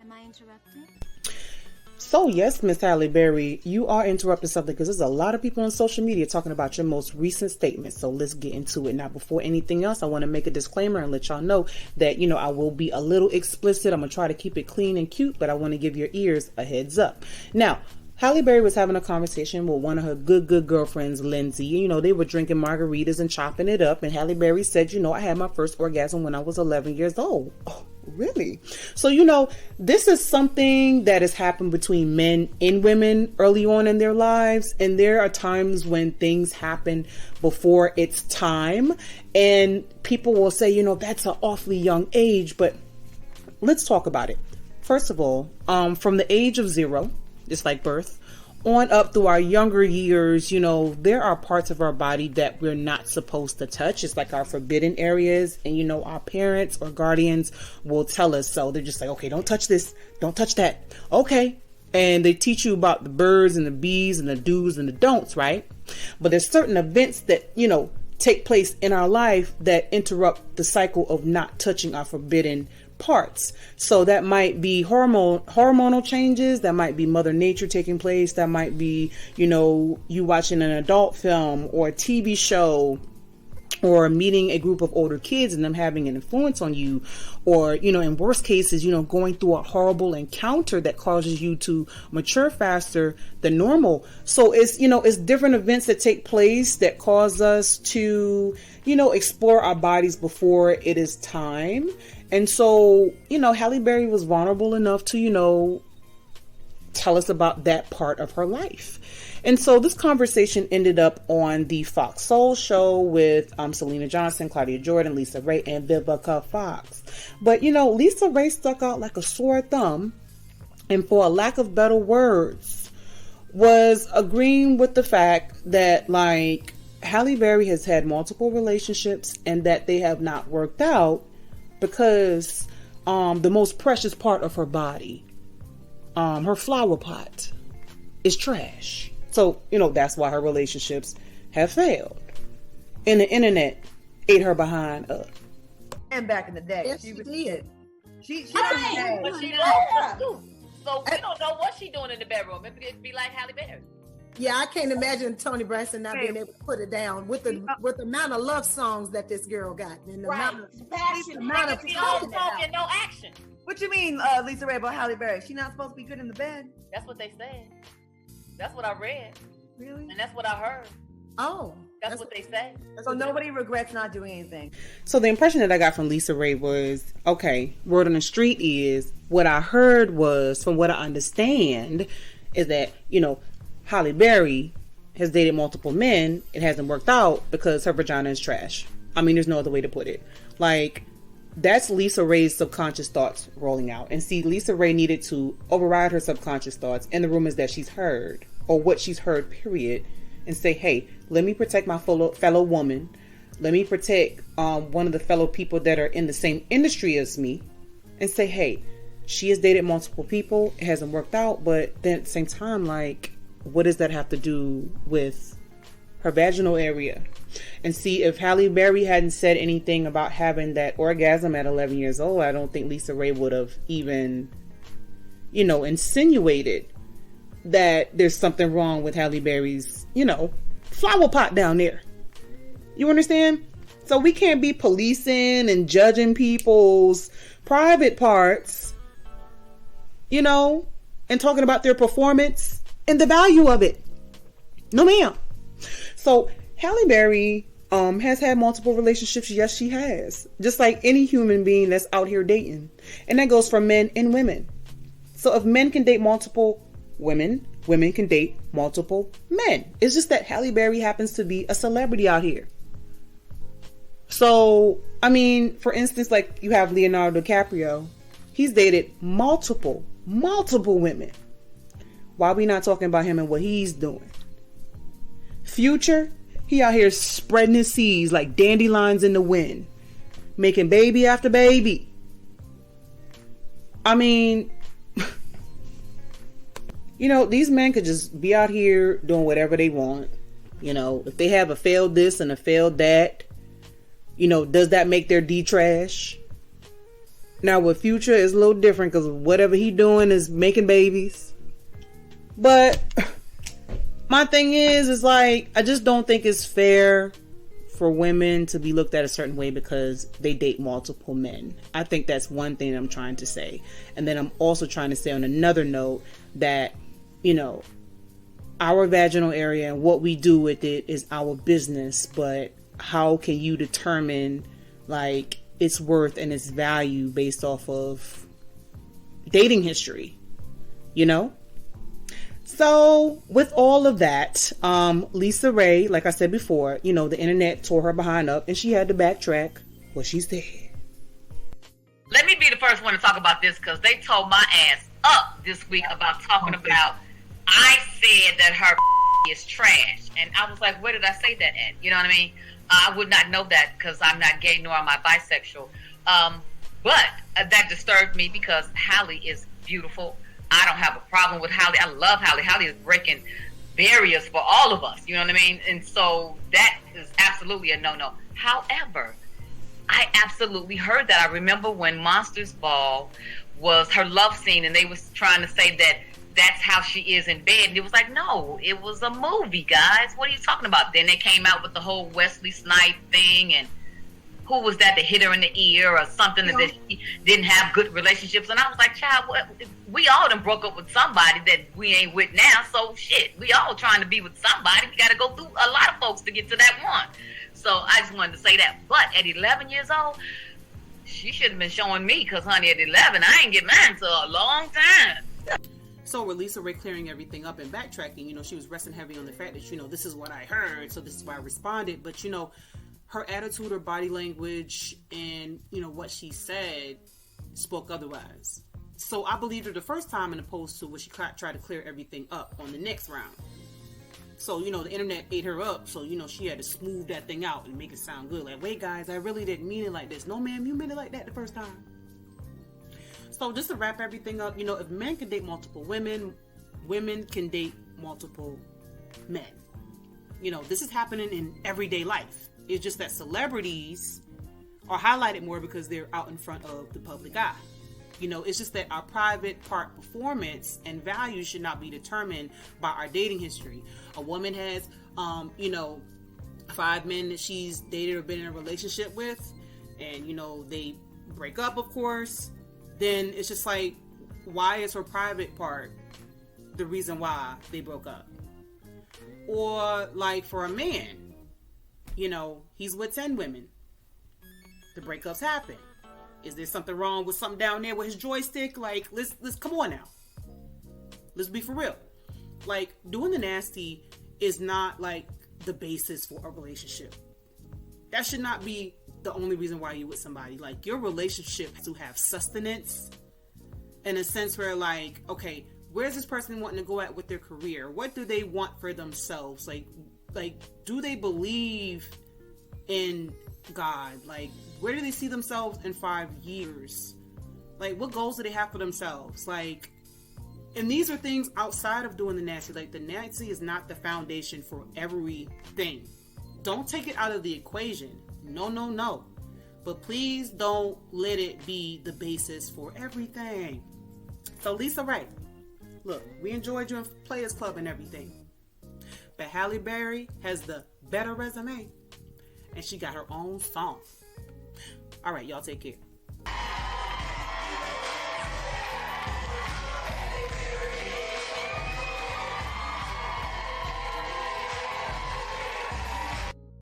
Am I interrupting? So yes, Miss Halle Berry, you are interrupting something because there's a lot of people on social media talking about your most recent statement. So let's get into it. Now, before anything else, I want to make a disclaimer and let y'all know that, I will be a little explicit. I'm going to try to keep it clean and cute, but I want to give your ears a heads up. Now, Halle Berry was having a conversation with one of her good girlfriends, Lindsay. They were drinking margaritas and chopping it up. And Halle Berry said, I had my first orgasm when I was 11 years old. Oh, really? So, this is something that has happened between men and women early on in their lives. And there are times when things happen before it's time. And people will say, that's an awfully young age. But let's talk about it. First of all, from the age of 0, just like birth, on up through our younger years, there are parts of our body that we're not supposed to touch. It's like our forbidden areas. And, our parents or guardians will tell us so. They're just like, okay, don't touch this. Don't touch that. Okay. And they teach you about the birds and the bees and the do's and the don'ts, right? But there's certain events that, take place in our life that interrupt the cycle of not touching our forbidden parts. So that might be hormonal changes, that might be Mother Nature taking place, that might be, you watching an adult film or a TV show, or meeting a group of older kids and them having an influence on you, or, in worst cases, going through a horrible encounter that causes you to mature faster than normal. So it's different events that take place that cause us to, explore our bodies before it is time. And so, Halle Berry was vulnerable enough to, tell us about that part of her life. And so this conversation ended up on the FoxSoul show with Selena Johnson, Claudia Jordan, Lisa Raye, and Vivica Fox. But, Lisa Raye stuck out like a sore thumb, and for a lack of better words, was agreeing with the fact that, Halle Berry has had multiple relationships and that they have not worked out because the most precious part of her body, her flower pot, is trash. So, that's why her relationships have failed. And the internet ate her behind up. And back in the day, yes, she did. She right. But she loves the so we don't know what she's doing in the bedroom. Maybe it'd be like Halle Berry. Yeah, I can't imagine Toni Braxton not being able to put it down with the amount of love songs that this girl got and the amount of talking, no action. What you mean, Lisa Raye, about Halle Berry? She not supposed to be good in the bed? That's what they said. That's what I read. Really? And that's what I heard. Oh. That's what they say. So nobody regrets not doing anything. So the impression that I got from Lisa Raye was, okay, word on the street is, what I heard was, from what I understand, is that, Halle Berry has dated multiple men. It hasn't worked out because her vagina is trash. I mean, there's no other way to put it. That's Lisa Raye's subconscious thoughts rolling out. And see, Lisa Raye needed to override her subconscious thoughts and the rumors that she's heard, or what she's heard, period, and say, hey, let me protect my fellow woman. Let me protect one of the fellow people that are in the same industry as me, and say, hey, she has dated multiple people. It hasn't worked out. But then at the same time, what does that have to do with her vaginal area? And see, if Halle Berry hadn't said anything about having that orgasm at 11 years old, I don't think Lisa Raye would have even, insinuated that there's something wrong with Halle Berry's, flower pot down there. You understand? So we can't be policing and judging people's private parts, and talking about their performance and the value of it. No, ma'am. So Halle Berry has had multiple relationships. Yes, she has. Just like any human being that's out here dating. And that goes for men and women. So if men can date multiple women, women can date multiple men. It's just that Halle Berry happens to be a celebrity out here. So, I mean, for instance, you have Leonardo DiCaprio. He's dated multiple women. Why are we not talking about him and what he's doing? Future, he out here spreading his seeds like dandelions in the wind, making baby after baby. I mean, these men could just be out here doing whatever they want. If they have a failed this and a failed that, does that make their D trash? Now with Future is a little different because whatever he doing is making babies. But my thing is like, I just don't think it's fair for women to be looked at a certain way because they date multiple men. I think that's one thing I'm trying to say. And then I'm also trying to say on another note that, you know, our vaginal area and what we do with it is our business, but how can you determine like its worth and its value based off of dating history, you know? So with all of that, Lisa Raye, like I said before, you know, the internet tore her behind up and she had to backtrack what she said. Let me be the first one to talk about this because they tore my ass up this week about talking about, I said that her is trash. And I was like, where did I say that at? You know what I mean? I would not know that because I'm not gay nor am I bisexual. But that disturbed me because Halle is beautiful. I don't have a problem with Halle. I love Halle. Halle is breaking barriers for all of us. You know what I mean? And so that is absolutely a no-no. However, I absolutely heard that. I remember when Monsters Ball was her love scene and they was trying to say that that's how she is in bed. And it was like, no, it was a movie, guys. What are you talking about? Then they came out with the whole Wesley Snipes thing and who was that hit her in the ear or something that she didn't have good relationships. And I was like, child, what? We all done broke up with somebody that we ain't with now. So shit, we all trying to be with somebody. We got to go through a lot of folks to get to that one. So I just wanted to say that. But at 11 years old, she should have been showing me because, honey, at 11, I ain't get mine for a long time. So with Lisa Raye clearing everything up and backtracking, you know, she was resting heavy on the fact that, you know, this is what I heard, so this is why I responded. But, you know, her attitude, her body language, and, you know, what she said spoke otherwise. So I believed her the first time in opposed to when she tried to clear everything up on the next round. So, you know, the internet ate her up, so, you know, she had to smooth that thing out and make it sound good. Like, wait, guys, I really didn't mean it like this. No, ma'am, you meant it like that the first time. So just to wrap everything up, you know, if men can date multiple women, women can date multiple men. You know, this is happening in everyday life. It's just that celebrities are highlighted more because they're out in front of the public eye. You know, it's just that our private part performance and value should not be determined by our dating history. A woman has, you know, 5 men that she's dated or been in a relationship with, and, you know, they break up, of course. Then it's just like, why is her private part the reason why they broke up? Or like for a man, you know, he's with 10 women. The breakups happen. Is there something wrong with something down there with his joystick? Like, let's come on now. Let's be for real. Like, doing the nasty is not like the basis for a relationship. That should not be the only reason why you're with somebody. Like, your relationship has to have sustenance in a sense where, like, okay, where's this person wanting to go at with their career? What do they want for themselves? Like, do they believe in God? Like, where do they see themselves in 5 years? Like, what goals do they have for themselves? Like, and these are things outside of doing the nasty. Like, the nasty is not the foundation for everything. Don't take it out of the equation. No. But please don't let it be the basis for everything. So Lisa Raye, look, we enjoyed you in Players Club and everything. But Halle Berry has the better resume. And she got her own song. All right, y'all take care.